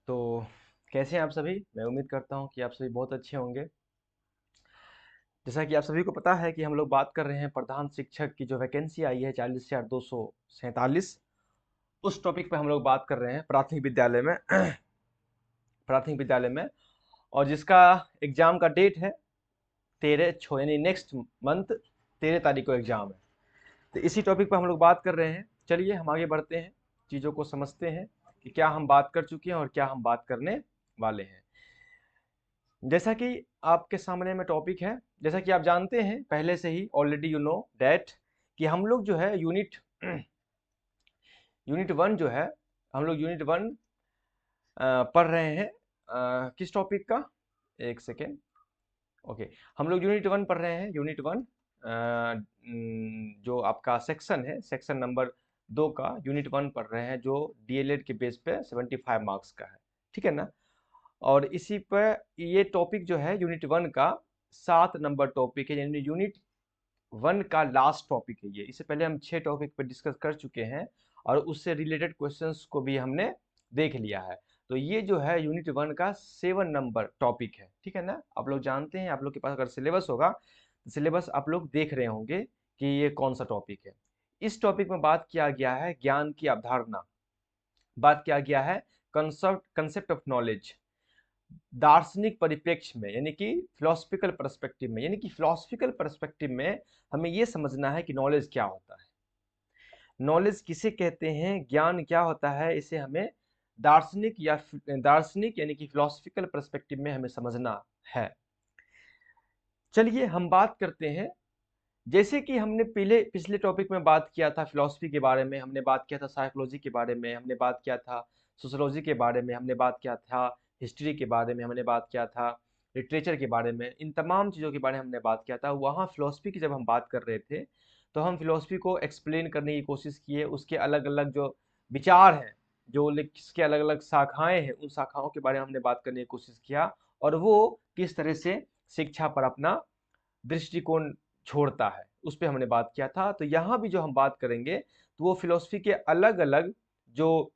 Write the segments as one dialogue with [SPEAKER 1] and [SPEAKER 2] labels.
[SPEAKER 1] तो कैसे हैं आप सभी? मैं उम्मीद करता हूं कि आप सभी बहुत अच्छे होंगे। जैसा कि आप सभी को पता है कि हम लोग बात कर रहे हैं प्रधान शिक्षक की जो वैकेंसी आई है 40,247, उस टॉपिक पे हम लोग बात कर रहे हैं प्राथमिक विद्यालय में। प्राथमिक विद्यालय में, और जिसका एग्जाम का डेट है 13/6 यानी नेक्स्ट मंथ 13 तारीख को एग्जाम है। तो इसी टॉपिक पर हम लोग बात कर रहे हैं। चलिए हम आगे बढ़ते हैं, चीज़ों को समझते हैं कि क्या हम बात कर चुके हैं और क्या हम बात करने वाले हैं। जैसा कि आपके सामने में टॉपिक है, जैसा कि आप जानते हैं पहले से ही, ऑलरेडी यू नो दैट, कि हम लोग जो है यूनिट यूनिट वन जो है, हम लोग यूनिट वन पढ़ रहे हैं। किस टॉपिक का? एक सेकेंड। ओके, हम लोग यूनिट वन पढ़ रहे हैं। यूनिट वन जो आपका सेक्शन है, सेक्शन नंबर 2 का यूनिट वन पढ़ रहे हैं, जो डीएलएड के बेस पे 75 मार्क्स का है। ठीक है ना? और इसी पर ये टॉपिक जो है यूनिट वन का 7 नंबर टॉपिक है, यानी यूनिट वन का लास्ट टॉपिक है ये। इससे पहले हम 6 टॉपिक पर डिस्कस कर चुके हैं और उससे रिलेटेड क्वेश्चंस को भी हमने देख लिया है। तो ये जो है यूनिट वन का 7 नंबर टॉपिक है। ठीक है ना? आप लोग जानते हैं, आप लोग के पास अगर सिलेबस होगा तो सिलेबस आप लोग देख रहे होंगे कि ये कौन सा टॉपिक है। इस टॉपिक में बात किया गया है ज्ञान की अवधारणा, बात किया गया है कंसेप्ट कंसेप्ट ऑफ नॉलेज, दार्शनिक परिप्रेक्ष्य में, यानी कि फिलोसफिकल पर्सपेक्टिव में। यानी कि फिलोसफिकल पर्सपेक्टिव में हमें ये समझना है कि नॉलेज क्या होता है, नॉलेज किसे कहते हैं, ज्ञान क्या होता है। इसे हमें दार्शनिक यानी कि फिलोसफिकल पर्सपेक्टिव में हमें समझना है। चलिए हम बात करते हैं। जैसे कि हमने पिछले टॉपिक में बात किया था फिलॉसफी के बारे में, हमने बात किया था साइकोलॉजी के बारे में, हमने बात किया था सोशोलॉजी के बारे में, हमने बात किया था हिस्ट्री के बारे में, हमने बात किया था लिटरेचर के बारे में। इन तमाम चीज़ों के बारे में हमने बात किया था। वहाँ फिलॉसफी की जब हम बात कर रहे थे तो हम फिलॉसफी को एक्सप्लेन करने की कोशिश किए, उसके अलग अलग जो विचार हैं, जो इसके अलग अलग शाखाएं हैं, उन शाखाओं के बारे में हमने बात करने की कोशिश किया, और वो किस तरह से शिक्षा पर अपना दृष्टिकोण छोड़ता है, उस पे हमने बात किया था। तो यहाँ भी जो हम बात करेंगे तो वो फिलॉसफी के अलग अलग जो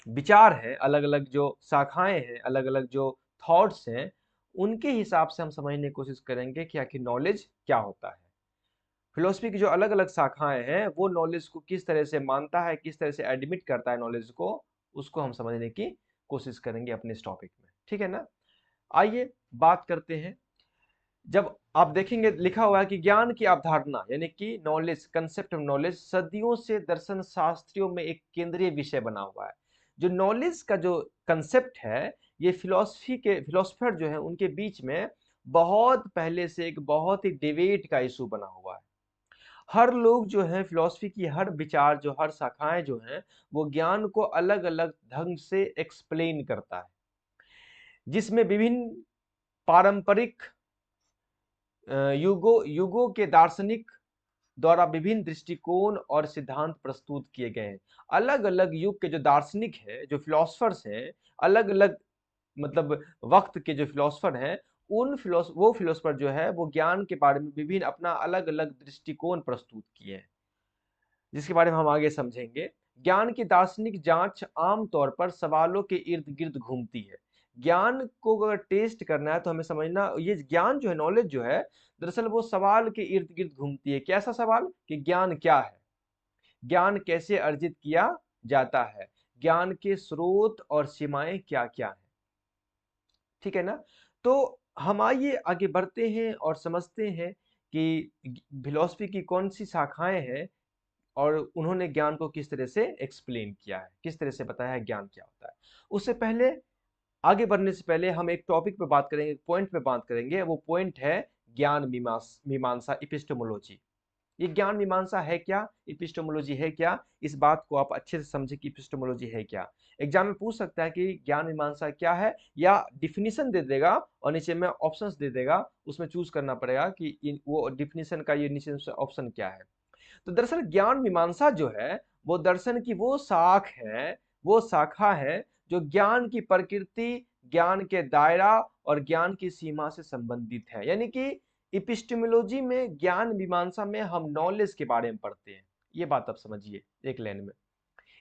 [SPEAKER 1] विचार हैं, अलग अलग जो शाखाएं हैं, अलग अलग जो थॉट्स हैं, उनके हिसाब से हम समझने की कोशिश करेंगे कि आखिर नॉलेज क्या होता है। फिलॉसफी की जो अलग अलग शाखाएं हैं वो नॉलेज को किस तरह से मानता है, किस तरह से एडमिट करता है नॉलेज को, उसको हम समझने की कोशिश करेंगे अपने इस टॉपिक में। ठीक है ना? आइए बात करते हैं। जब आप देखेंगे लिखा हुआ है कि ज्ञान की अवधारणा यानी कि नॉलेज, कंसेप्ट ऑफ नॉलेज, सदियों से दर्शन शास्त्रियों में एक केंद्रीय विषय बना हुआ है। जो नॉलेज का जो कंसेप्ट है, ये फिलोसफर जो है उनके बीच में बहुत पहले से एक बहुत ही डिबेट का इशू बना हुआ है। हर लोग जो है फिलॉसफी की हर विचार, जो हर शाखाएं जो हैं, वो ज्ञान को अलग अलग ढंग से एक्सप्लेन करता है, जिसमें विभिन्न पारंपरिक युगों युगों के दार्शनिक द्वारा विभिन्न दृष्टिकोण और सिद्धांत प्रस्तुत किए गए हैं। अलग अलग युग के जो दार्शनिक हैं, जो फिलोसफर्स हैं, अलग अलग मतलब वक्त के जो फिलोसफर हैं, वो फिलोसफर जो है वो ज्ञान के बारे में विभिन्न अपना अलग अलग दृष्टिकोण प्रस्तुत किए हैं, जिसके बारे में हम आगे समझेंगे। ज्ञान की दार्शनिक जांच आमतौर पर सवालों के इर्द गिर्द घूमती है। ज्ञान को अगर टेस्ट करना है तो हमें समझना, ये ज्ञान जो है, नॉलेज जो है, दरअसल वो सवाल के इर्द गिर्द घूमती है। कैसा सवाल? कि ज्ञान क्या है, ज्ञान कैसे अर्जित किया जाता है, ज्ञान के स्रोत और सीमाएं क्या क्या है। ठीक है ना? तो हम आइए आगे बढ़ते हैं और समझते हैं कि फिलॉसफी की कौन सी शाखाएं हैं और उन्होंने ज्ञान को किस तरह से एक्सप्लेन किया है, किस तरह से बताया है ज्ञान क्या होता है। उससे पहले, आगे बढ़ने से पहले हम एक टॉपिक पे बात करेंगे, एक पॉइंट पे बात करेंगे। वो पॉइंट है ज्ञान मीमांसा, इपिस्टेमोलॉजी। ये ज्ञान मीमांसा है क्या, इपिस्टेमोलॉजी है क्या, इस बात को आप अच्छे से समझे कि इपिस्टेमोलॉजी है क्या। एग्जाम में पूछ सकता है कि ज्ञान मीमांसा क्या है, या डिफिनीशन दे देगा और नीचे में ऑप्शंस दे देगा, उसमें चूज करना पड़ेगा कि वो डिफिनीशन का ये नीचे ऑप्शन क्या है। तो दरअसल ज्ञान मीमांसा जो है वो दर्शन की वो शाख है, वो शाखा है जो ज्ञान की प्रकृति, ज्ञान के दायरा और ज्ञान की सीमा से संबंधित है। यानी कि इपिस्टेमोलॉजी में, ज्ञान मीमांसा में हम नॉलेज के बारे में पढ़ते हैं। ये बात आप समझिए एक लाइन में।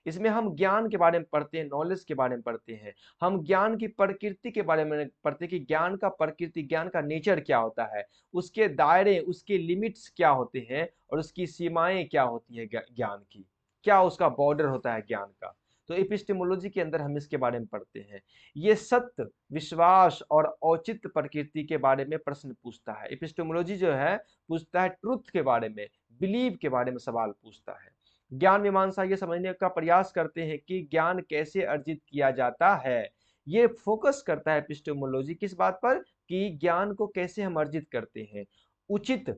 [SPEAKER 1] इसमें हम ज्ञान के बारे में पढ़ते हैं, नॉलेज के बारे में पढ़ते हैं, हम ज्ञान की प्रकृति के बारे में पढ़ते हैं कि ज्ञान का प्रकृति, ज्ञान का नेचर क्या होता है, उसके दायरे, उसके लिमिट्स क्या होते हैं और उसकी सीमाएं क्या होती है, ज्ञान की क्या उसका बॉर्डर होता है ज्ञान का। तो एपिस्टेमोलॉजी के अंदर हम इसके बारे में पढ़ते हैं। ये सत्य, विश्वास और औचित्य प्रकृति के बारे में प्रश्न पूछता है। एपिस्टेमोलॉजी जो है पूछता है ट्रुथ के बारे में, बिलीव के बारे में सवाल पूछता है। ज्ञान मीमांसा ये समझने का प्रयास करते हैं कि ज्ञान कैसे अर्जित किया जाता है। ये फोकस करता है एपिस्टेमोलॉजी किस बात पर, कि ज्ञान को कैसे हम अर्जित करते हैं, उचित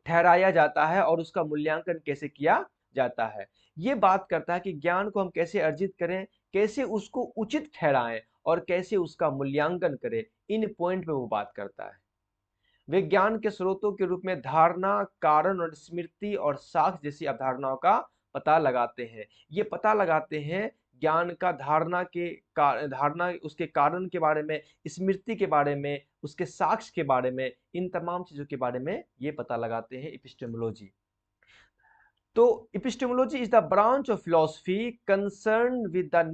[SPEAKER 1] ठहराया जाता है और उसका मूल्यांकन कैसे किया जाता है। ये बात करता है कि ज्ञान को हम कैसे अर्जित करें, कैसे उसको उचित ठहराएं और कैसे उसका मूल्यांकन करें। इन पॉइंट पे वो बात करता है। वे ज्ञान के स्रोतों के रूप में धारणा, कारण और स्मृति और साक्ष्य जैसी अवधारणाओं का पता लगाते हैं। ये पता लगाते हैं ज्ञान का धारणा, उसके कारण के बारे में, स्मृति के बारे में, उसके साक्ष्य के बारे में, इन तमाम चीजों के बारे में ये पता लगाते हैं एपिस्टेमोलॉजी। तो epistemology is the branch of philosophy concern with the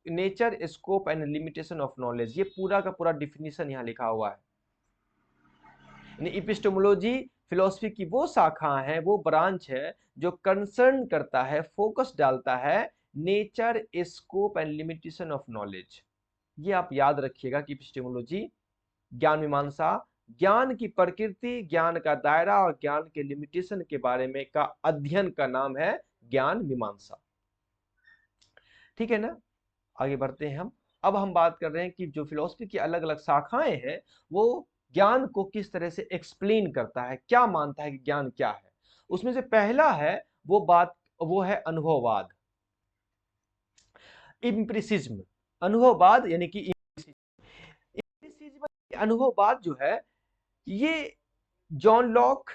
[SPEAKER 1] nature, scope and limitation of knowledge. ये पूरा का पूरा डिफिनीशन यहाँ लिखा हुआ है। एपिस्टेमोलॉजी फिलॉसफी की वो शाखा है, वो ब्रांच है जो कंसर्न करता है, फोकस डालता है nature, scope and limitation of knowledge. ये आप याद रखिएगा कि एपिस्टेमोलॉजी, ज्ञान मीमांसा, ज्ञान की प्रकृति, ज्ञान का दायरा और ज्ञान के लिमिटेशन के बारे में का अध्ययन का नाम है ज्ञान मीमांसा। ठीक है ना, आगे बढ़ते हैं हम। अब हम बात कर रहे हैं कि जो फिलॉसफी की अलग अलग शाखाएं हैं वो ज्ञान को किस तरह से एक्सप्लेन करता है, क्या मानता है कि ज्ञान क्या है। उसमें से पहला है वो है अनुभववाद, इम्प्रिसिज्म। अनुभववाद यानी कि अनुभववाद जो है ये जॉन लॉक,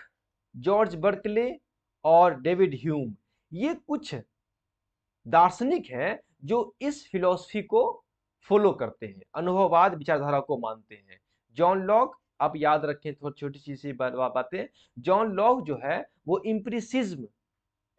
[SPEAKER 1] जॉर्ज बर्कले और डेविड ह्यूम, ये कुछ दार्शनिक हैं जो इस फिलॉसफी को फॉलो करते हैं, अनुभववाद विचारधारा को मानते हैं। जॉन लॉक, आप याद रखें थोड़ी छोटी सी बातें, जॉन लॉक जो है वो इम्प्रिसिज्म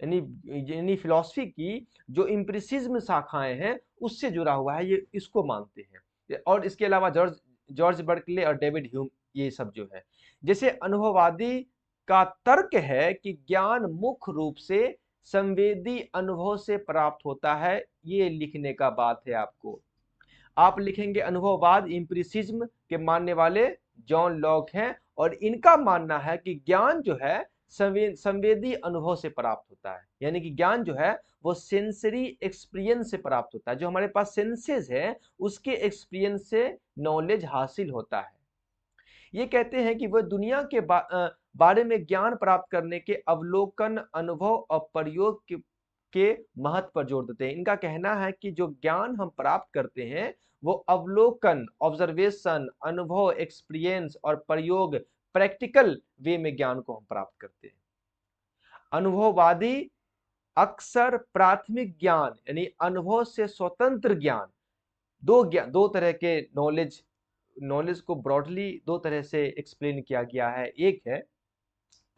[SPEAKER 1] यानी फिलॉसफी की जो इम्प्रिसिज्म शाखाएं हैं उससे जुड़ा हुआ है, ये इसको मानते हैं। और इसके अलावा जॉर्ज बर्कले और डेविड ह्यूम, ये सब जो है, जैसे अनुभववादी का तर्क है कि ज्ञान मुख्य रूप से संवेदी अनुभव से प्राप्त होता है। ये लिखने का बात है आपको, आप लिखेंगे अनुभववाद, इम्प्रिसिज्म के मानने वाले जॉन लॉक हैं और इनका मानना है कि ज्ञान जो है संवेदी अनुभव से प्राप्त होता है, यानी कि ज्ञान जो है वो सेंसरी एक्सपीरियंस से प्राप्त होता है। जो हमारे पास सेंसेस है उसके एक्सपीरियंस से नॉलेज हासिल होता है। ये कहते हैं कि वह दुनिया के बारे में ज्ञान प्राप्त करने के अवलोकन, अनुभव और प्रयोग के महत्व पर जोर देते हैं। इनका कहना है कि जो ज्ञान हम प्राप्त करते हैं वो अवलोकन, ऑब्जर्वेशन, अनुभव, एक्सपीरियंस और प्रयोग, प्रैक्टिकल वे में ज्ञान को हम प्राप्त करते हैं। अनुभववादी अक्सर प्राथमिक ज्ञान यानी अनुभव से स्वतंत्र ज्ञान, दो तरह के नॉलेज को ब्रॉडली दो तरह से एक्सप्लेन किया गया है। एक है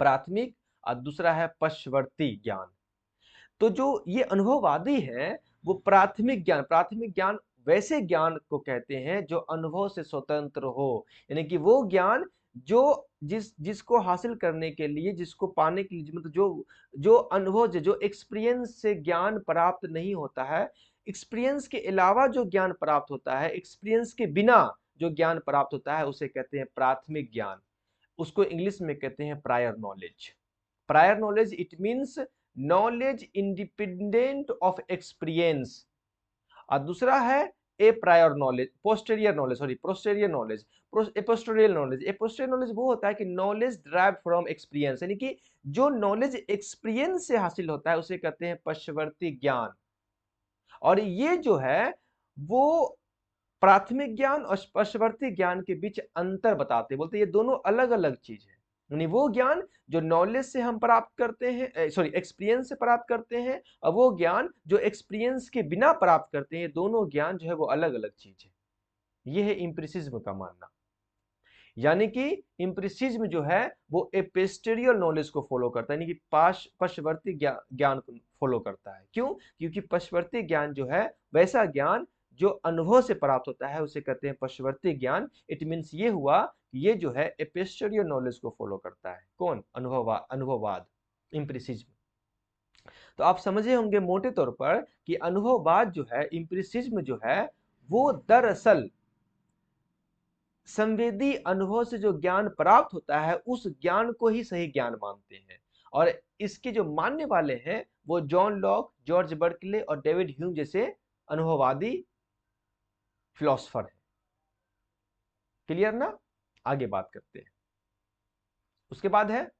[SPEAKER 1] प्राथमिक और दूसरा है पश्चवर्ती ज्ञान। तो जो ये अनुभववादी है वो प्राथमिक ज्ञान वैसे ज्ञान को कहते हैं जो अनुभव से स्वतंत्र हो, यानी कि वो ज्ञान जो जिसको हासिल करने के लिए, जिसको पाने के लिए, मतलब जो अनुभव, जो एक्सपीरियंस से ज्ञान प्राप्त नहीं होता है, एक्सपीरियंस के अलावा जो ज्ञान प्राप्त होता है, एक्सपीरियंस के बिना जो ज्ञान प्राप्त होता है उसे कहते हैं प्राथमिक ज्ञान। उसको इंग्लिश में कहते हैं prior knowledge. Prior knowledge it means knowledge independent of experience. और दूसरा है पोस्टेरियर नॉलेज वो होता है कि नॉलेज ड्राइव फ्रॉम एक्सपीरियंस, यानी कि जो नॉलेज एक्सपीरियंस से हासिल होता है उसे कहते हैं पश्चवर्ती ज्ञान। और ये जो है वो प्राथमिक ज्ञान और पश्चवर्ती ज्ञान के बीच अंतर बताते, बोलते ये दोनों अलग अलग चीज है। यानी वो ज्ञान जो नॉलेज से हम प्राप्त करते हैं, एक्सपीरियंस से प्राप्त करते हैं, और वो ज्ञान जो एक्सपीरियंस के बिना प्राप्त करते हैं, दोनों ज्ञान जो है वो अलग अलग चीज है। ये है इम्प्रिसिज्म का मानना। यानी कि एम्पिरिसिज्म जो है वो एपिस्टेरियल नॉलेज को फॉलो करता है, यानी कि पश्चवर्ती ज्ञान को फॉलो करता है। क्यों? क्योंकि पश्चवर्ती ज्ञान जो है वैसा ज्ञान जो अनुभव से प्राप्त होता है उसे कहते हैं पश्चवर्ती ज्ञान। इट मीन्स ये हुआ कि ये जो है एपिस्टेरियल नॉलेज को फॉलो करता है। कौन? अनुभववाद, एम्पिरिसिज्म। तो आप समझे होंगे मोटे तौर पर कि अनुभववाद जो है, एम्पिरिसिज्म जो है, वो दरअसल संवेदी अनुभव से जो ज्ञान प्राप्त होता है उस ज्ञान को ही सही ज्ञान मानते हैं। और इसके जो मानने वाले हैं वो जॉन लॉक, जॉर्ज बर्कले और डेविड ह्यूम जैसे अनुभववादी फिलोसफर हैं। क्लियर ना? आगे बात करते हैं। उसके बाद है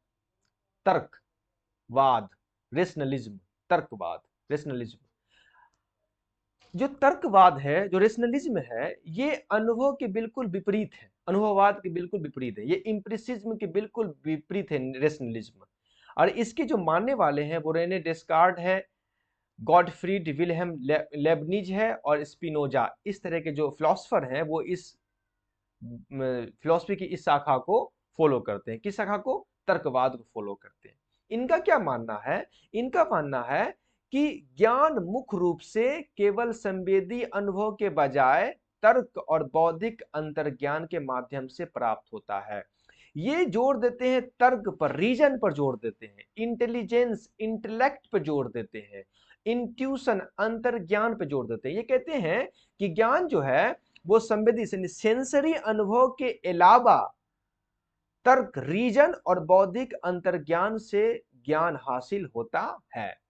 [SPEAKER 1] तर्कवाद, रेशनलिज्म। तर्कवाद, रेशनलिज्म। जो तर्कवाद है, जो रेशनलिज्म है, ये अनुभव के बिल्कुल विपरीत है, अनुभववाद के बिल्कुल विपरीत है। ये एम्पिरिसिज्म के बिल्कुल विपरीत है रेशनलिज्म। और इसके जो मानने वाले हैं वो रेने डेस्कार्ट है, गॉटफ्रीड विल्हेम लेबनिज है और स्पिनोजा। इस तरह के जो फिलोसफर हैं वो इस फिलोसफी की इस शाखा को फॉलो करते हैं। किस शाखा को? तर्कवाद को फॉलो करते हैं। इनका क्या मानना है? इनका मानना है कि ज्ञान मुख्य रूप से केवल संवेदी अनुभव के बजाय तर्क और बौद्धिक अंतर्ज्ञान के माध्यम से प्राप्त होता है। ये जोर देते हैं तर्क पर, रीजन पर जोर देते हैं, इंटेलिजेंस, इंटेलेक्ट पर जोर देते हैं, इंट्यूशन, अंतर्ज्ञान पर जोर देते हैं। ये कहते हैं कि ज्ञान जो है वो संवेदी सेंसरी अनुभव के अलावा तर्क, रीजन और बौद्धिक अंतर्ज्ञान से ज्ञान हासिल होता है।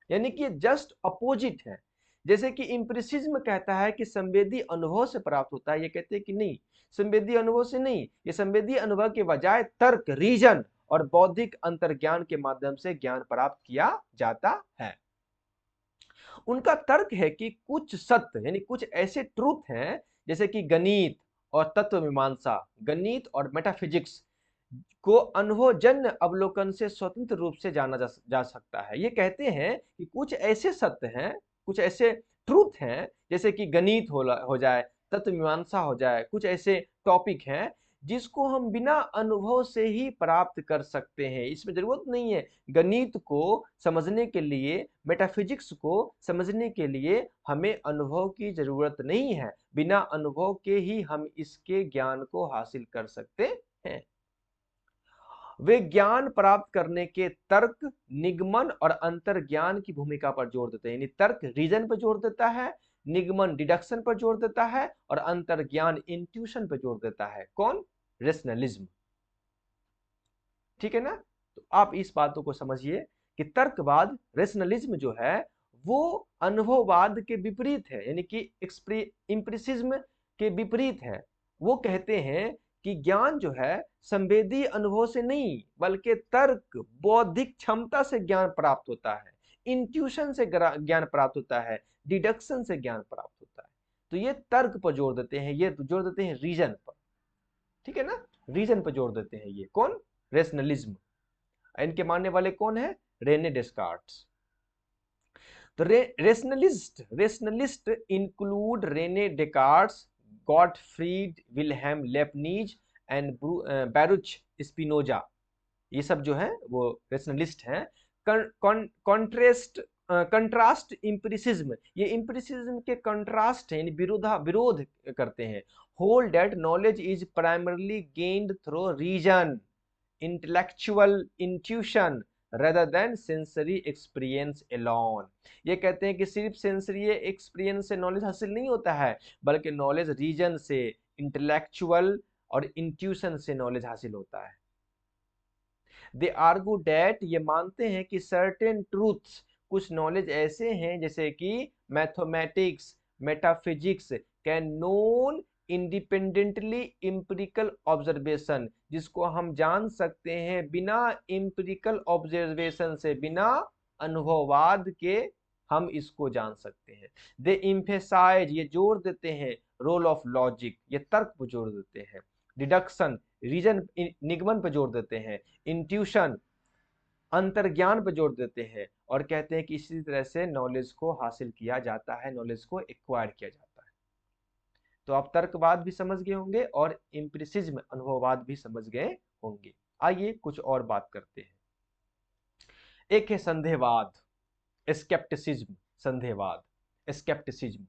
[SPEAKER 1] यानी कि जस्ट अपोजिट है। जैसे कि एम्पिरिसिज्म कहता है कि संवेदी अनुभव से प्राप्त होता है, ये कहते हैं कि नहीं, संवेदी अनुभव से नहीं, ये संवेदी अनुभव के बजाय तर्क, रीजन और बौद्धिक अंतर्ज्ञान के माध्यम से ज्ञान प्राप्त किया जाता है। उनका तर्क है कि कुछ सत्य, यानी कुछ ऐसे ट्रूथ हैं जैसे कि गणित और तत्व मीमांसा, गणित और मेटाफिजिक्स को अनुभवजन्य अवलोकन से स्वतंत्र रूप से जाना जा सकता है। ये कहते हैं कि कुछ ऐसे सत्य हैं, कुछ ऐसे ट्रूथ हैं, जैसे कि गणित हो जाए, तत्व मीमांसा हो जाए, कुछ ऐसे टॉपिक हैं जिसको हम बिना अनुभव से ही प्राप्त कर सकते हैं। इसमें जरूरत नहीं है गणित को समझने के लिए, मेटाफिजिक्स को समझने के लिए हमें अनुभव की जरूरत नहीं है। बिना अनुभव के ही हम इसके ज्ञान को हासिल कर सकते हैं। वे ज्ञान प्राप्त करने के तर्क, निगमन और अंतर्ज्ञान की भूमिका पर जोर देते हैं। यानी तर्क रीजन पर जोर देता है, निगमन डिडक्शन पर जोर देता है और अंतर्ज्ञान इंट्यूशन पर जोर देता है। कौन? रेशनलिज्म। ठीक है ना? तो आप इस बातों को समझिए कि तर्कवाद, रेशनलिज्म जो है वो अनुभववाद के विपरीत है, यानी कि एम्पिरिसिज्म के विपरीत है। वो कहते हैं कि ज्ञान जो है संवेदी अनुभव से नहीं बल्कि तर्क, बौद्धिक क्षमता से ज्ञान प्राप्त होता है, इंट्यूशन से ज्ञान प्राप्त होता है, डिडक्शन से ज्ञान प्राप्त होता है। तो ये तर्क पर जोर देते हैं, ये जोर देते हैं रीजन पर। ठीक है ना? रीजन पर जोर देते हैं। ये कौन? रेशनलिज्म। इनके मानने वाले कौन है? Rene Descartes. तो rationalist include Rene Descartes, Gottfried Wilhelm Leibniz and Baruch Spinoza. ये सब जो है वो रेशनलिस्ट हैं। कंट्रास्ट एम्पिरिसिज्म, ये एम्पिरिसिज्म के कंट्रास्ट है, यानी विरोध करते हैं। Hold that knowledge is primarily gained through reason, intellectual intuition rather than sensory experience alone। ये कहते हैं कि सिर्फ सेंसरी एक्सपीरियंस से नॉलेज हासिल नहीं होता है, बल्कि नॉलेज रीजन से, इंटेलेक्चुअल और इंट्यूशन से नॉलेज हासिल होता है। दे आर्गू डैट, ये मानते हैं कि सर्टेन ट्रूथ्स, कुछ नॉलेज ऐसे हैं जैसे कि mathematics, metaphysics can known independently empirical observation, जिसको हम जान सकते हैं बिना एम्पिरिकल ऑब्जर्वेशन से, बिना अनुभववाद के हम इसको जान सकते हैं। दे इम्फेसाइज, ये जोर देते हैं, रोल ऑफ लॉजिक, ये तर्क पर जोर देते हैं, डिडक्शन, रीजन, निगमन पर जोर देते हैं, इंट्यूशन, अंतर्ज्ञान पर जोर देते हैं, और कहते हैं कि इसी तरह से नॉलेज को हासिल किया जाता है, नॉलेज को एक्वायर किया जाता है। तो आप तर्कवाद भी समझ गए होंगे और एम्पिरिसिज्म अनुभववाद भी समझ गए होंगे। आइए कुछ और बात करते हैं। एक है संदेहवाद, स्केप्टिसिज्म। संदेहवाद, स्केप्टिसिज्म।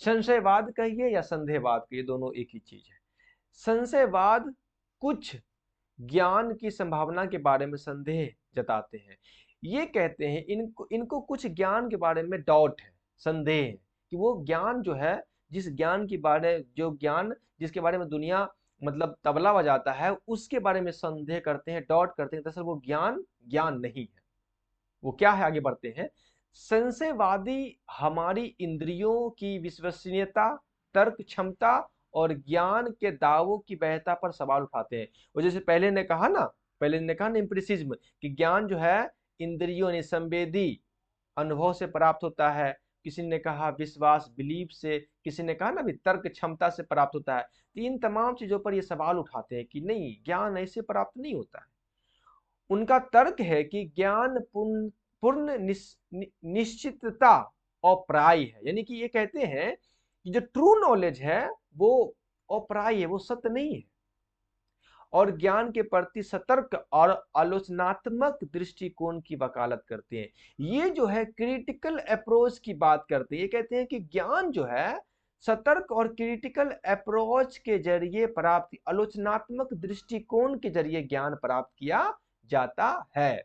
[SPEAKER 1] संशयवाद कहिए या संदेहवाद कहिए, दोनों एक ही चीज है। संशयवाद कुछ ज्ञान की संभावना के बारे में संदेह जताते हैं। ये कहते हैं इनको इनको कुछ ज्ञान के बारे में डाउट है, संदेह है कि वो ज्ञान जो है, जो ज्ञान जिसके बारे में दुनिया मतलब तबला बजाता है, उसके बारे में संदेह करते हैं, डाउट करते हैं। दरअसल वो ज्ञान ज्ञान नहीं है। वो क्या है, आगे बढ़ते हैं। संशयवादी हमारी इंद्रियों की विश्वसनीयता, तर्क क्षमता और ज्ञान के दावों की वैधता पर सवाल उठाते हैं। वो जैसे पहले ने कहा ना एम्पिरिसिज्म, कि ज्ञान जो है इंद्रियों ने संवेदी अनुभव से प्राप्त होता है। किसी ने कहा विश्वास, बिलीफ से, किसी ने कहा ना भी तर्क क्षमता से प्राप्त होता है। तो इन तमाम चीजों पर ये सवाल उठाते हैं कि नहीं, ज्ञान ऐसे प्राप्त नहीं होता है। उनका तर्क है कि ज्ञान पूर्ण निश्चितता अप्राय है। यानी कि ये कहते हैं कि जो ट्रू नॉलेज है वो अप्राय है, वो सत्य नहीं है, और ज्ञान के प्रति सतर्क और आलोचनात्मक दृष्टिकोण की वकालत करते हैं। ये जो है क्रिटिकल अप्रोच की बात करते हैं। ये कहते हैं कि ज्ञान जो है सतर्क और क्रिटिकल अप्रोच के जरिए प्राप्त, आलोचनात्मक दृष्टिकोण के जरिए ज्ञान प्राप्त किया जाता है।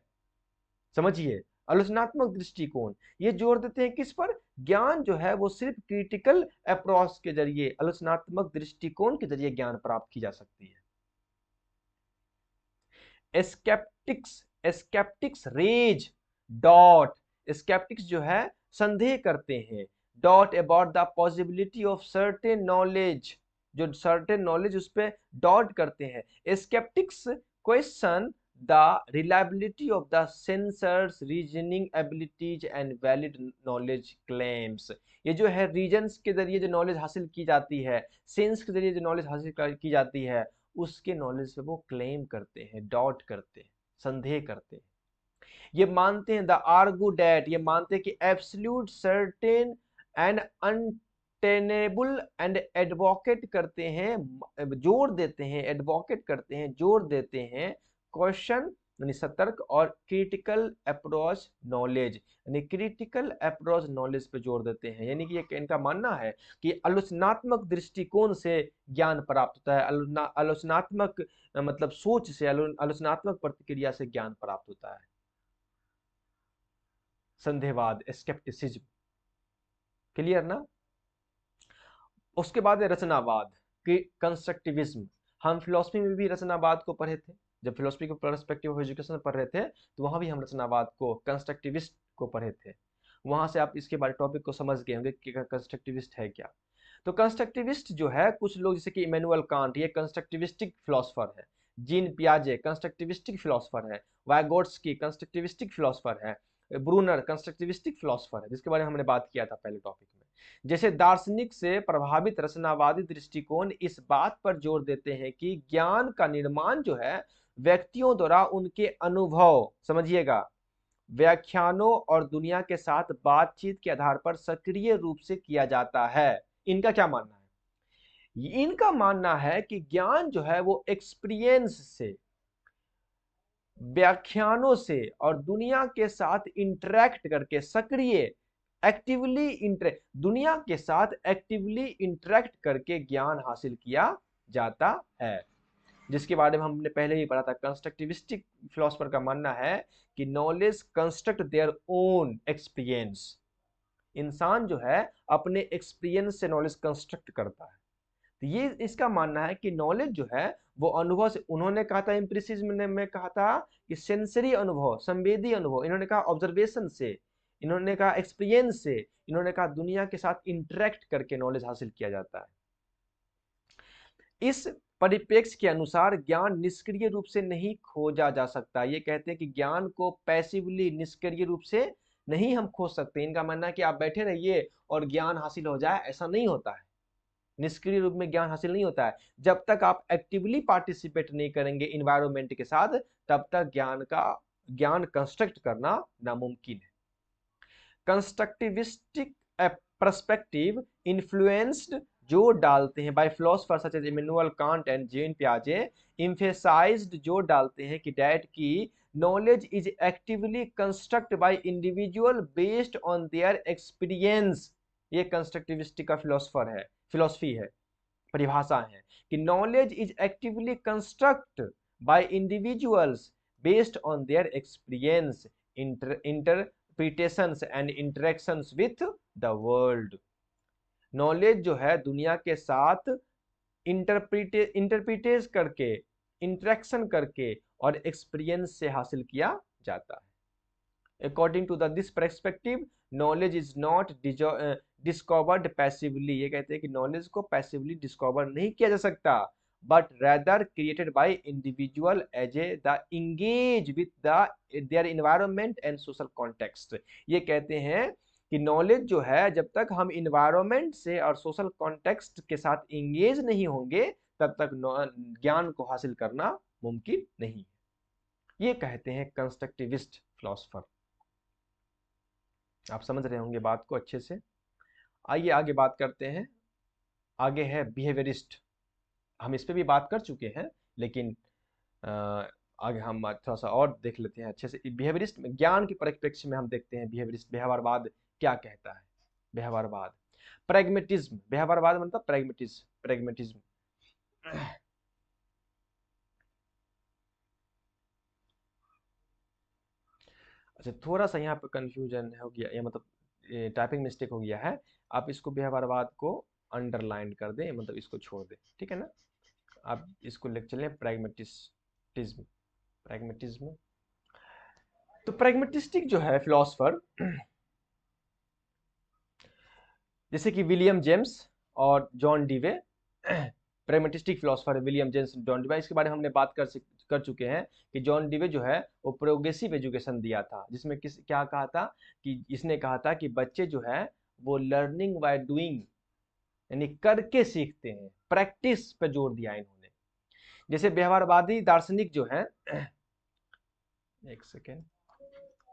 [SPEAKER 1] समझिए, आलोचनात्मक दृष्टिकोण, ये जोर देते हैं किस पर? ज्ञान जो है वो सिर्फ क्रिटिकल अप्रोच के जरिए, आलोचनात्मक दृष्टिकोण के जरिए ज्ञान प्राप्त की जा सकती है। स्केप्टिक्स रेज डॉट, स्केप्टिक्स जो है संदेह करते हैं, dot about the possibility of certain knowledge, जो सर्टेन नॉलेज उस पर डॉट करते हैं। Sceptics question the reliability of the sensors reasoning abilities and valid knowledge claims. ये जो है रीजन्स के जरिए जो नॉलेज हासिल की जाती है, सेंस के जरिए जो नॉलेज हासिल की जाती है, उसके नॉलेज पे वो क्लेम करते हैं, डाउट करते हैं, संदेह करते हैं। ये मानते हैं द आर्गू डैट, ये मानते हैं कि absolute certain and untenable, and advocate करते हैं, जोर देते हैं, एडवोकेट करते हैं, जोर देते हैं क्वेश्चन यानी सतर्क और क्रिटिकल अप्रोच नॉलेज, यानी क्रिटिकल अप्रोच नॉलेज पे जोर देते हैं। यानी कि ये इनका मानना है कि आलोचनात्मक दृष्टिकोण से ज्ञान प्राप्त होता है, आलोचनात्मक मतलब सोच से, आलोचनात्मक प्रतिक्रिया से ज्ञान प्राप्त होता है। संदेहवाद, स्केप्टिसिज्म, क्लियर ना? उसके बाद है रचनावाद, कंस्ट्रक्टिविज्म। हम फिलोसफी में भी रचनावाद को पढ़े थे। जब फिलोसफी के पर्सपेक्टिव ऑफ एजुकेशन पढ़ रहे थे तो वहां भी हम रचनावाद को, कंस्ट्रक्टिविस्ट को पढ़े थे। वहां से आप इसके बारे टॉपिक को समझ गए होंगे कि कंस्ट्रक्टिविस्ट है क्या। तो कंस्ट्रक्टिविस्ट जो है, कुछ लोग जैसे कि इमैनुअल कांट, ये कंस्ट्रक्टिविस्टिक फिलोसफर है। जीन पियाजे कंस्ट्रक्टिविस्टिक फिलोसफर है। वाइगोट्स्की कंस्ट्रक्टिविस्टिक फिलोसफर है। ब्रूनर कंस्ट्रक्टिविस्टिक फिलोसफर है, जिसके बारे में हमने बात किया था पहले टॉपिक में। जैसे दार्शनिक से प्रभावित रचनावादी दृष्टिकोण इस बात पर जोर देते हैं कि ज्ञान का निर्माण जो है व्यक्तियों द्वारा उनके अनुभव, समझिएगा, व्याख्यानों और दुनिया के साथ बातचीत के आधार पर सक्रिय रूप से किया जाता है। इनका क्या मानना है? इनका मानना है कि ज्ञान जो है वो एक्सपीरियंस से, व्याख्यानों से और दुनिया के साथ इंटरेक्ट करके, सक्रिय दुनिया के साथ एक्टिवली इंटरेक्ट करके ज्ञान हासिल किया जाता है, जिसके बारे में हमने पहले ही पढ़ा था। कंस्ट्रक्टिविस्टिक फिलोसफर का मानना है कि knowledge construct their own experience. इंसान जो है अपने एक्सपीरियंस से नॉलेज कंस्ट्रक्ट करता है। तो ये इसका मानना है कि नॉलेज जो है वो अनुभव से, उन्होंने कहा था एम्पिरिसिज्म में कहा था कि सेंसरी अनुभव, संवेदी अनुभव, इन्होंने कहा ऑब्जर्वेशन से, इन्होंने कहा एक्सपीरियंस से, इन्होंने कहा दुनिया के साथ इंटरेक्ट करके नॉलेज हासिल किया जाता है। इस परिप्रेक्ष्य के अनुसार ज्ञान निष्क्रिय रूप से नहीं खोजा जा सकता। ये कहते हैं कि ज्ञान को पैसिवली, निष्क्रिय रूप से नहीं हम खोज सकते। इनका मानना है कि आप बैठे रहिए और ज्ञान हासिल हो जाए, ऐसा नहीं होता है। निष्क्रिय रूप में ज्ञान हासिल नहीं होता है। जब तक आप एक्टिवली पार्टिसिपेट नहीं करेंगे इन्वायरमेंट के साथ, तब तक ज्ञान कंस्ट्रक्ट करना नामुमकिन है। कंस्ट्रक्टिविस्टिक पर्सपेक्टिव इन्फ्लुएंस्ड जोर डालते हैं, by philosophers such as Immanuel Kant and Jean पियाजे एम्फेसाइज्ड, जोर डालते हैं कि डैट की knowledge is actively construct by individual based on their experience. ये कंस्ट्रक्टिविस्टिक का फिलोसफी है, परिभाषा है कि knowledge is actively construct by individuals based on their experience, interpretations and interactions with the world. Knowledge जो है दुनिया के साथ इंटरप्रिटेट करके, इंटरेक्शन करके और एक्सपीरियंस से हासिल किया जाता है। According to this perspective knowledge is not discovered passively. ये कहते हैं कि नॉलेज को पैसिवली डिस्कवर नहीं किया जा सकता, but rather created by individual as a the engage with their environment and social context. ये कहते हैं कि नॉलेज जो है जब तक हम इन्वायरमेंट से और सोशल कॉन्टेक्स्ट के साथ इंगेज नहीं होंगे तब तक ज्ञान को हासिल करना मुमकिन नहीं। ये कहते हैं कंस्ट्रक्टिविस्ट फिलोसफर। आप समझ रहे होंगे बात को अच्छे से। आइए आगे बात करते हैं। आगे है बिहेवियरिस्ट। हम इस पे भी बात कर चुके हैं, लेकिन आगे हम थोड़ा सा और देख लेते हैं अच्छे से। बिहेवियरिस्ट में ज्ञान के परिप्रेक्ष्य में हम देखते हैं बिहेवियरिस्ट व्यवहारवाद क्या कहता है। व्यवहारवाद, प्रैग्मेटिज्म। व्यवहारवाद मतलब प्रैग्मेटिज्म। अच्छा, थोड़ा सा यहाँ पे कंफ्यूजन हो गया, या मतलब टाइपिंग मिस्टेक हो गया है। आप इसको व्यवहारवाद को अंडरलाइन कर दें, मतलब इसको छोड़ दें, ठीक है ना। आप इसको लिख चलें प्रैग्मेटिज्म। प्रैग्मेटिज्म तो प्रैग्मेटिस्टिक जो है फिलोसफर, जैसे कि विलियम जेम्स और जॉन डीवे, प्रैग्मेटिस्टिक फिलोसफर है विलियम जेम्स, जॉन डीवे। इसके बारे में हमने बात कर चुके हैं कि जॉन डीवे जो है वो प्रोग्रेसिव एजुकेशन दिया था, जिसमें क्या कहा था कि इसने कहा था कि बच्चे जो है वो लर्निंग बाय डूइंग, यानी करके सीखते हैं, प्रैक्टिस पे जोर दिया इन्होंने। जैसे व्यवहारवादी दार्शनिक जो है, एक सेकेंड,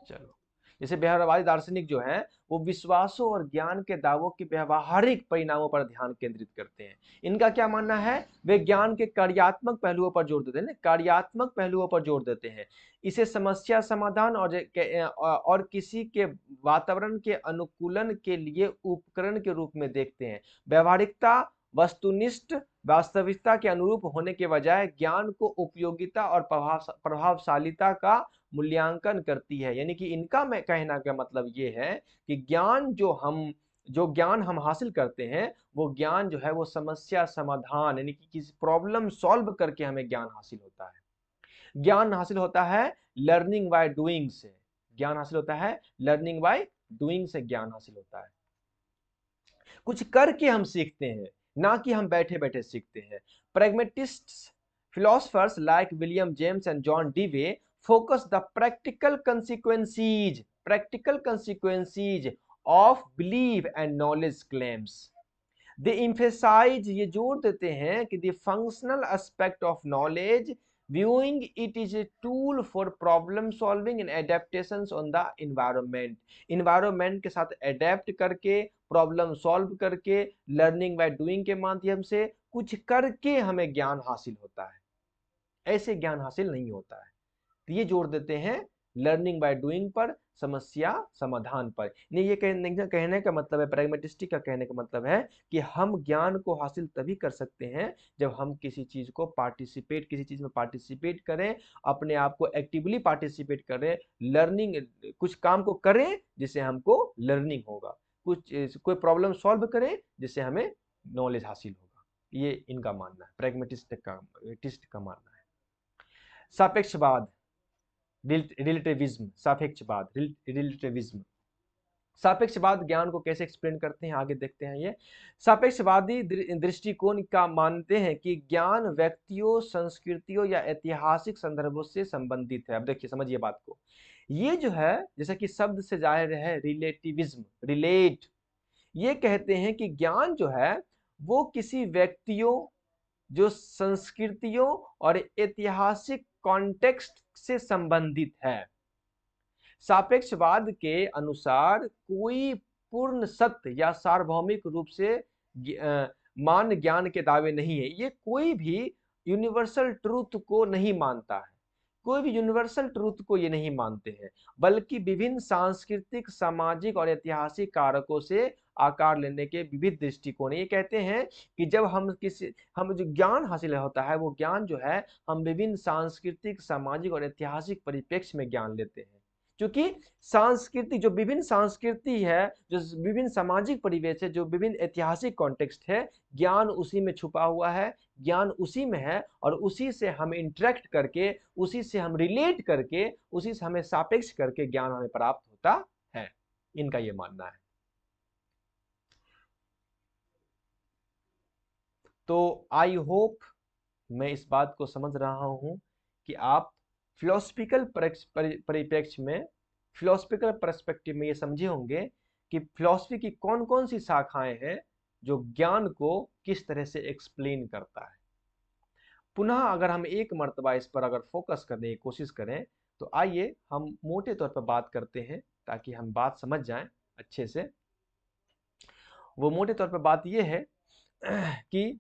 [SPEAKER 1] चलो, जैसे व्यवहारवादी दार्शनिक जो हैं वो विश्वासों और ज्ञान के दावों के व्यवहारिक परिणामों पर ध्यान केंद्रित करते हैं। इनका क्या मानना है, वे ज्ञान के कार्यात्मक पहलुओं पर जोर देते हैं, कार्यात्मक पहलुओं पर जोर देते हैं। इसे समस्या समाधान और किसी के वातावरण के अनुकूलन के लिए उपकरण के रूप में देखते हैं। व्यवहारिकता वस्तुनिष्ठ वास्तविकता के अनुरूप होने के बजाय ज्ञान को उपयोगिता और प्रभावशालिता का मूल्यांकन करती है। यानी कि इनका मैं कहना का मतलब ये है कि जो ज्ञान हम हासिल करते हैं वो ज्ञान जो है वो समस्या समाधान, यानी कि किसी प्रॉब्लम सॉल्व करके हमें ज्ञान हासिल होता है। ज्ञान हासिल होता है लर्निंग बाय डूइंग से। ज्ञान हासिल होता है लर्निंग बाय डूइंग से, ज्ञान हासिल होता है। कुछ करके हम सीखते हैं, ना कि हम बैठे बैठे सीखते हैं। प्रैग्मेटिस्ट्स philosophers like William James and John Dewey focus the practical consequences of belief and knowledge claims. They emphasize, ये जोर देते हैं कि the functional aspect of knowledge, viewing it is a tool for problem solving and adaptations on the environment. environment के साथ adapt करके, problem solve करके, learning by doing के माध्यम से कुछ करके हमें ज्ञान हासिल होता है, ऐसे ज्ञान हासिल नहीं होता है। तो ये जोर देते हैं लर्निंग बाय डूइंग पर, समस्या समाधान पर। नहीं, ये कहने का मतलब है, प्रैग्मेटिस्टिक का कहने का मतलब है कि हम ज्ञान को हासिल तभी कर सकते हैं जब हम किसी चीज में पार्टिसिपेट करें, अपने आप को एक्टिवली पार्टिसिपेट करें, लर्निंग, कुछ काम को करें जिससे हमको लर्निंग होगा, कोई प्रॉब्लम सॉल्व करें जिससे हमें नॉलेज हासिल होगा। ये इनका मानना है, प्रैग्मेटिस्ट का मानना है। सापेक्षवाद, रिलेटिविज्म। सापेक्षवाद ज्ञान को कैसे एक्सप्लेन करते हैं, आगे देखते हैं। ये सापेक्षवादी दृष्टिकोण का मानते हैं कि ज्ञान व्यक्तियों, संस्कृतियों या ऐतिहासिक संदर्भों से संबंधित है। अब देखिए, समझिए बात को। ये जो है, जैसा कि शब्द से जाहिर है, रिलेटिविज्म, रिलेट, ये कहते हैं कि ज्ञान जो है वो किसी व्यक्तियों, जो संस्कृतियों और ऐतिहासिक कॉन्टेक्स्ट से संबंधित है। सापेक्षवाद के अनुसार कोई पूर्ण सत्य या सार्वभौमिक रूप से मान ज्ञान के दावे नहीं है। ये कोई भी यूनिवर्सल ट्रूथ को नहीं मानता है, कोई भी यूनिवर्सल ट्रूथ को ये नहीं मानते हैं, बल्कि विभिन्न सांस्कृतिक, सामाजिक और ऐतिहासिक कारकों से आकार लेने के विविध दृष्टिकोण। ये कहते हैं कि जब हम जो ज्ञान हासिल होता है, वो ज्ञान जो है हम विभिन्न सांस्कृतिक, सामाजिक और ऐतिहासिक परिप्रेक्ष्य में ज्ञान लेते हैं। क्योंकि सांस्कृतिक जो विभिन्न संस्कृति है, जो विभिन्न सामाजिक परिवेश है, जो विभिन्न ऐतिहासिक कॉन्टेक्स्ट है, ज्ञान उसी में छुपा हुआ है, ज्ञान उसी में है, और उसी से हम इंटरेक्ट करके, उसी से हम रिलेट करके, उसी से हमें सापेक्ष करके ज्ञान हमें प्राप्त होता है। इनका ये मानना है। तो आई होप मैं इस बात को समझ रहा हूं कि आप फिलोसफिकल परिप्रेक्ष्य में, फिलोसफिकल पर्सपेक्टिव में ये समझे होंगे कि फिलॉसफी की कौन कौन सी शाखाएं हैं जो ज्ञान को किस तरह से एक्सप्लेन करता है। पुनः अगर हम एक मर्तबा इस पर अगर फोकस करने की कोशिश करें, तो आइए हम मोटे तौर पर बात करते हैं ताकि हम बात समझ जाएं अच्छे से। वो मोटे तौर पर बात यह है कि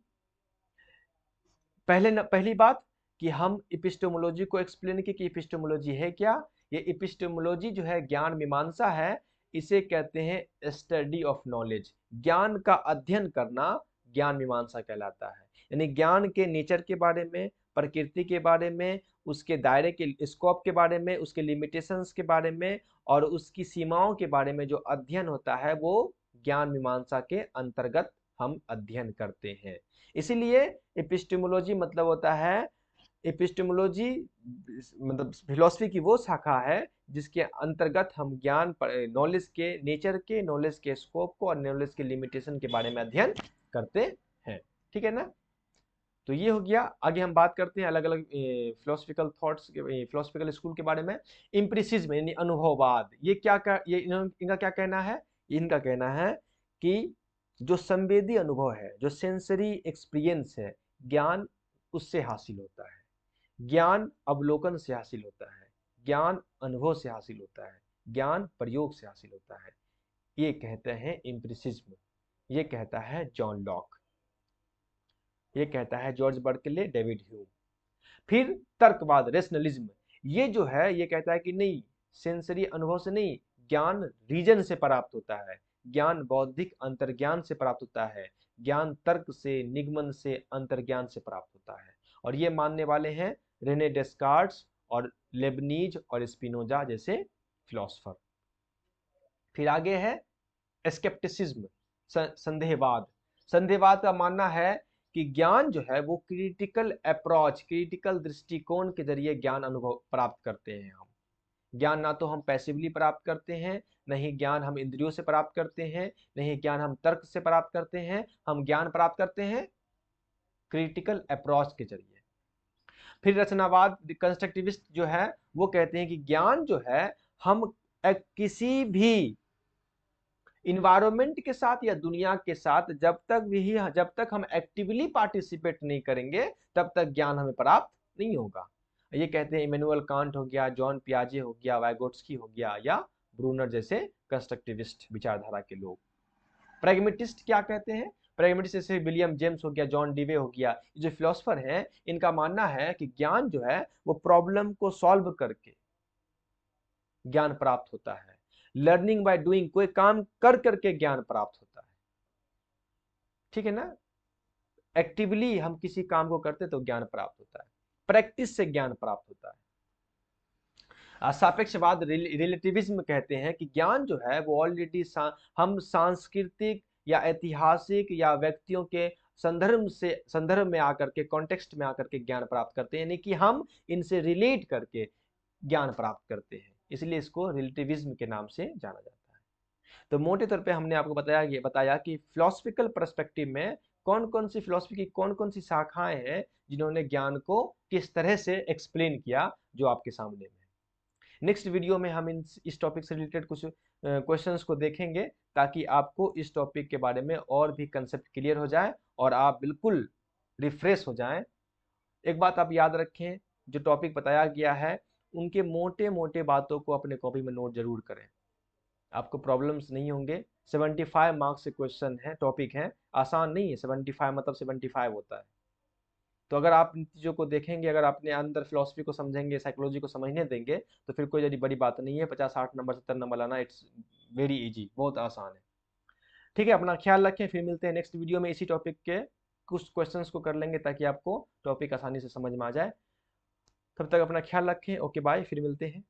[SPEAKER 1] पहली बात कि हम इपिस्टेमोलॉजी को एक्सप्लेन की कि इपिस्टेमोलॉजी है क्या। ये इपिस्टेमोलॉजी जो है ज्ञान मीमांसा है, इसे कहते हैं स्टडी ऑफ नॉलेज। ज्ञान का अध्ययन करना ज्ञान मीमांसा कहलाता है। यानी ज्ञान के नेचर के बारे में, प्रकृति के बारे में, उसके दायरे के स्कोप के बारे में, उसके लिमिटेशंस के बारे में और उसकी सीमाओं के बारे में जो अध्ययन होता है, वो ज्ञान मीमांसा के अंतर्गत हम अध्ययन करते हैं। इसीलिए एपिस्टेमोलॉजी मतलब होता है, एपिस्टेमोलॉजी मतलब फिलॉसफी की वो शाखा है जिसके अंतर्गत हम ज्ञान, नॉलेज के नेचर के, नॉलेज के स्कोप को और नॉलेज के लिमिटेशन के बारे में अध्ययन करते हैं। ठीक है ना। तो ये हो गया। आगे हम बात करते हैं अलग अलग फिलोसफिकल थॉट्स के, फिलोसफिकल स्कूल के बारे में। इम्प्रिसिज्म यानी अनुभववाद, ये इनका क्या कहना है। इनका कहना है कि जो संवेदी अनुभव है, जो सेंसरी एक्सपीरियंस है, ज्ञान उससे हासिल होता है, ज्ञान अवलोकन से हासिल होता है, ज्ञान अनुभव से हासिल होता है, ज्ञान प्रयोग से हासिल होता है। ये कहते हैं एम्पिरिसिज्म। ये कहता है जॉन लॉक, ये कहता है जॉर्ज बर्कले, डेविड ह्यूम। फिर तर्कवाद, रेशनलिज्म, ये जो है ये कहता है कि नहीं, सेंसरी अनुभव से नहीं, ज्ञान रीजन से प्राप्त होता है, ज्ञान बौद्धिक अंतर्ज्ञान से प्राप्त होता है, ज्ञान तर्क से, निगमन से, अंतर्ज्ञान से प्राप्त होता है। और ये मानने वाले हैं रेने डेस्कार्ट्स और लेबनीज और स्पिनोजा जैसे फिलोसफर। फिर आगे है स्केप्टिसिज्म, संदेहवाद। संदेहवाद का मानना है कि ज्ञान जो है वो क्रिटिकल अप्रोच, क्रिटिकल दृष्टिकोण के जरिए ज्ञान अनुभव प्राप्त करते हैं। हम ज्ञान ना तो हम पैसिवली प्राप्त करते हैं, नहीं ज्ञान हम इंद्रियों से प्राप्त करते हैं, नहीं ज्ञान हम तर्क से प्राप्त करते हैं, हम ज्ञान प्राप्त करते हैं क्रिटिकल अप्रोच के जरिए। फिर रचनावाद, कंस्ट्रक्टिविस्ट जो है वो कहते हैं कि ज्ञान जो है हम किसी भी इन्वायरमेंट के साथ या दुनिया के साथ जब तक हम एक्टिवली पार्टिसिपेट नहीं करेंगे, तब तक ज्ञान हमें प्राप्त नहीं होगा। ये कहते हैं इमैनुअल कांट हो गया, जॉन पियाजे हो गया, वाइगोट्स्की हो गया, या ब्रूनर जैसे कंस्ट्रक्टिविस्ट विचारधारा के लोग। प्रैग्मेटिस्ट क्या कहते हैं। प्रैग्मेटिस्ट जैसे विलियम जेम्स हो गया, जॉन डीवे हो गया, जो फिलोसफर हैं, इनका मानना है कि ज्ञान जो है वो प्रॉब्लम को सॉल्व करके ज्ञान प्राप्त होता है। लर्निंग बाय डूइंग, कोई काम कर करके ज्ञान प्राप्त होता है। ठीक है ना। एक्टिवली हम किसी काम को करते तो ज्ञान प्राप्त होता है, प्रैक्टिस से ज्ञान प्राप्त होता है। सापेक्षवाद, रिलेटिविज्म कहते हैं कि ज्ञान जो है वो ऑलरेडी हम सांस्कृतिक या ऐतिहासिक या व्यक्तियों के संदर्भ में आकर के, कॉन्टेक्स्ट में आकर के ज्ञान प्राप्त करते हैं, यानी कि हम इनसे रिलेट करके ज्ञान प्राप्त करते हैं, इसलिए इसको रिलेटिविज्म के नाम से जाना जाता है। तो मोटे तौर पे हमने आपको बताया कि फिलोसफिकल पर्सपेक्टिव में कौन कौन सी फिलोसफी की कौन कौन सी शाखाएं हैं जिन्होंने ज्ञान को किस तरह से एक्सप्लेन किया, जो आपके सामने में। नेक्स्ट वीडियो में हम इस टॉपिक से रिलेटेड कुछ क्वेश्चंस को देखेंगे, ताकि आपको इस टॉपिक के बारे में और भी कंसेप्ट क्लियर हो जाए और आप बिल्कुल रिफ्रेश हो जाएं। एक बात आप याद रखें, जो टॉपिक बताया गया है उनके मोटे मोटे बातों को अपने कॉपी में नोट जरूर करें, आपको प्रॉब्लम्स नहीं होंगे। 75 मार्क्स से क्वेश्चन है, टॉपिक है, आसान नहीं है। 75 मतलब 75 होता है। तो अगर आप इन चीज़ों को देखेंगे, अगर अपने अंदर फिलोसफी को समझेंगे, साइकोलॉजी को समझने देंगे, तो फिर कोई बड़ी बात नहीं है। 50-60 नंबर 70 नंबर लाना इट्स वेरी इजी, बहुत आसान है। ठीक है, अपना ख्याल रखें, फिर मिलते हैं नेक्स्ट वीडियो में। इसी टॉपिक के कुछ क्वेश्चंस को कर लेंगे ताकि आपको टॉपिक आसानी से समझ में आ जाए। तब तक अपना ख्याल रखें। ओके बाय, फिर मिलते हैं।